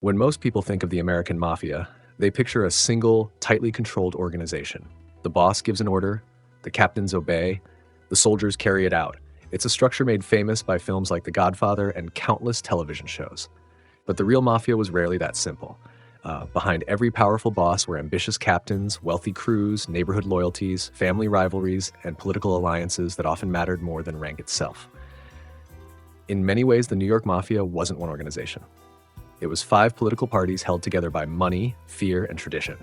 When most people think of the American Mafia, they picture a single, tightly controlled organization. The boss gives an order, the captains obey, the soldiers carry it out. It's a structure made famous by films like The Godfather and countless television shows. But the real Mafia was rarely that simple. Behind every powerful boss were ambitious captains, wealthy crews, neighborhood loyalties, family rivalries, and political alliances that often mattered more than rank itself. In many ways, the New York Mafia wasn't one organization. It was 5 political parties held together by money, fear, and tradition.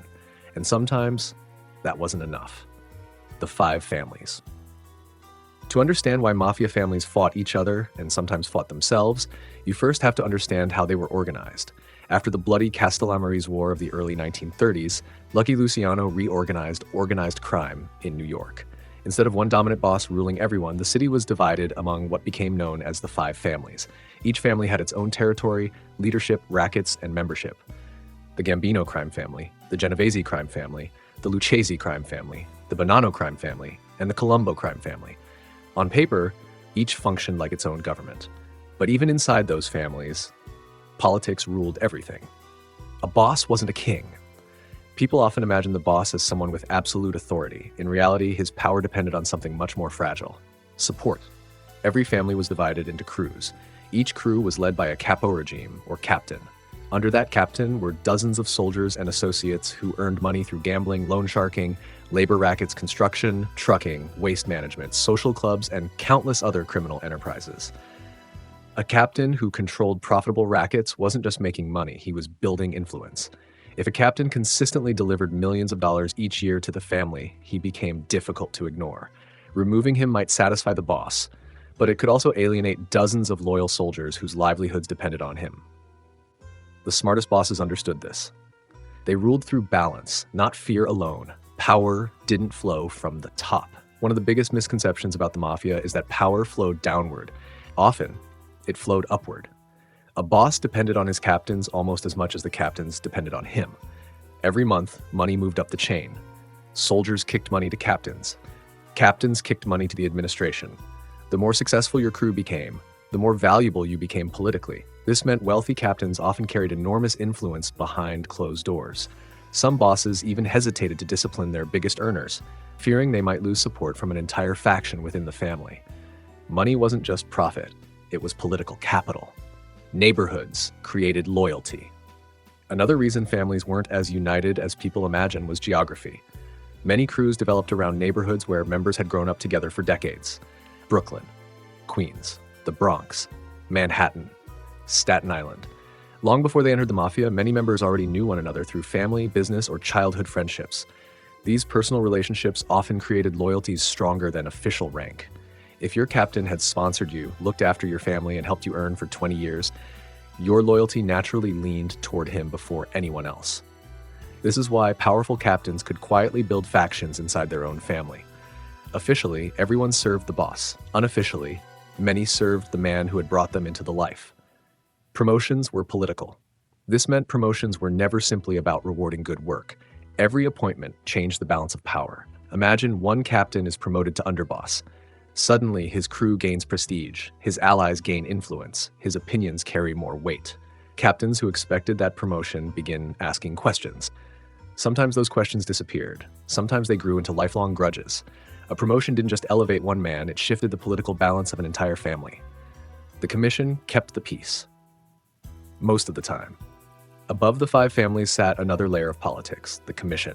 And sometimes, that wasn't enough. The 5 families. To understand why mafia families fought each other and sometimes fought themselves, you first have to understand how they were organized. After the bloody Castellamarese War of the early 1930s, Lucky Luciano reorganized organized crime in New York. Instead of one dominant boss ruling everyone, the city was divided among what became known as the 5 families. Each family had its own territory, leadership, rackets, and membership. The Gambino crime family, the Genovese crime family, the Lucchese crime family, the Bonanno crime family, and the Colombo crime family. On paper, each functioned like its own government. But even inside those families, politics ruled everything. A boss wasn't a king. People often imagine the boss as someone with absolute authority. In reality, his power depended on something much more fragile: support. Every family was divided into crews. Each crew was led by a capo regime, or captain. Under that captain were dozens of soldiers and associates who earned money through gambling, loan sharking, labor rackets, construction, trucking, waste management, social clubs, and countless other criminal enterprises. A captain who controlled profitable rackets wasn't just making money, he was building influence. If a captain consistently delivered millions of dollars each year to the family, he became difficult to ignore. Removing him might satisfy the boss, but it could also alienate dozens of loyal soldiers whose livelihoods depended on him. The smartest bosses understood this. They ruled through balance, not fear alone. Power didn't flow from the top. One of the biggest misconceptions about the mafia is that power flowed downward. Often, it flowed upward. A boss depended on his captains almost as much as the captains depended on him. Every month, money moved up the chain. Soldiers kicked money to captains. Captains kicked money to the administration. The more successful your crew became, the more valuable you became politically. This meant wealthy captains often carried enormous influence behind closed doors. Some bosses even hesitated to discipline their biggest earners, fearing they might lose support from an entire faction within the family. Money wasn't just profit, it was political capital. Neighborhoods created loyalty. Another reason families weren't as united as people imagine was geography. Many crews developed around neighborhoods where members had grown up together for decades. Brooklyn, Queens, the Bronx, Manhattan, Staten Island. Long before they entered the mafia, many members already knew one another through family, business, or childhood friendships. These personal relationships often created loyalties stronger than official rank. If your captain had sponsored you, looked after your family, and helped you earn for 20 years, your loyalty naturally leaned toward him before anyone else. This is why powerful captains could quietly build factions inside their own family. Officially, everyone served the boss. Unofficially, many served the man who had brought them into the life. Promotions were political. This meant promotions were never simply about rewarding good work. Every appointment changed the balance of power. Imagine one captain is promoted to underboss. Suddenly, his crew gains prestige, his allies gain influence, his opinions carry more weight. Captains who expected that promotion begin asking questions. Sometimes those questions disappeared. Sometimes they grew into lifelong grudges. A promotion didn't just elevate one man, it shifted the political balance of an entire family. The commission kept the peace. Most of the time. Above the 5 families sat another layer of politics, the commission.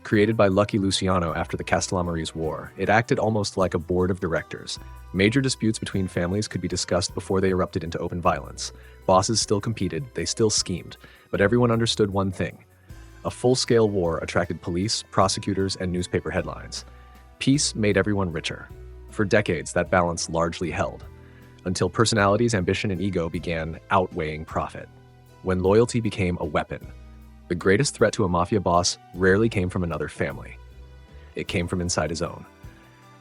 Created by Lucky Luciano after the Castellamarese War, it acted almost like a board of directors. Major disputes between families could be discussed before they erupted into open violence. Bosses still competed, they still schemed, but everyone understood one thing. A full-scale war attracted police, prosecutors, and newspaper headlines. Peace made everyone richer. For decades, that balance largely held, until personalities, ambition, and ego began outweighing profit. When loyalty became a weapon, the greatest threat to a mafia boss rarely came from another family. It came from inside his own.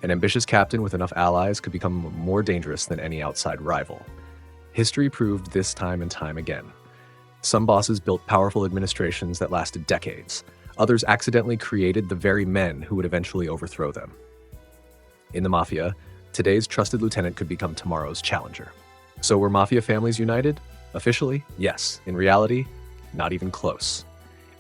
An ambitious captain with enough allies could become more dangerous than any outside rival. History proved this time and time again. Some bosses built powerful administrations that lasted decades. Others accidentally created the very men who would eventually overthrow them. In the mafia, today's trusted lieutenant could become tomorrow's challenger. So were mafia families united? Officially, yes. In reality, not even close.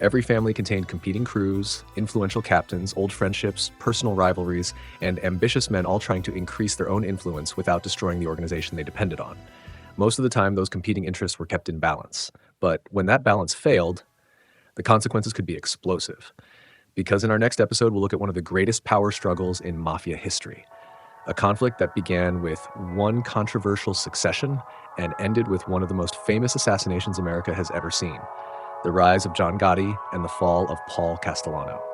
Every family contained competing crews, influential captains, old friendships, personal rivalries, and ambitious men all trying to increase their own influence without destroying the organization they depended on. Most of the time, those competing interests were kept in balance. But when that balance failed, the consequences could be explosive. Because in our next episode, we'll look at one of the greatest power struggles in Mafia history, a conflict that began with one controversial succession and ended with one of the most famous assassinations America has ever seen, the rise of John Gotti and the fall of Paul Castellano.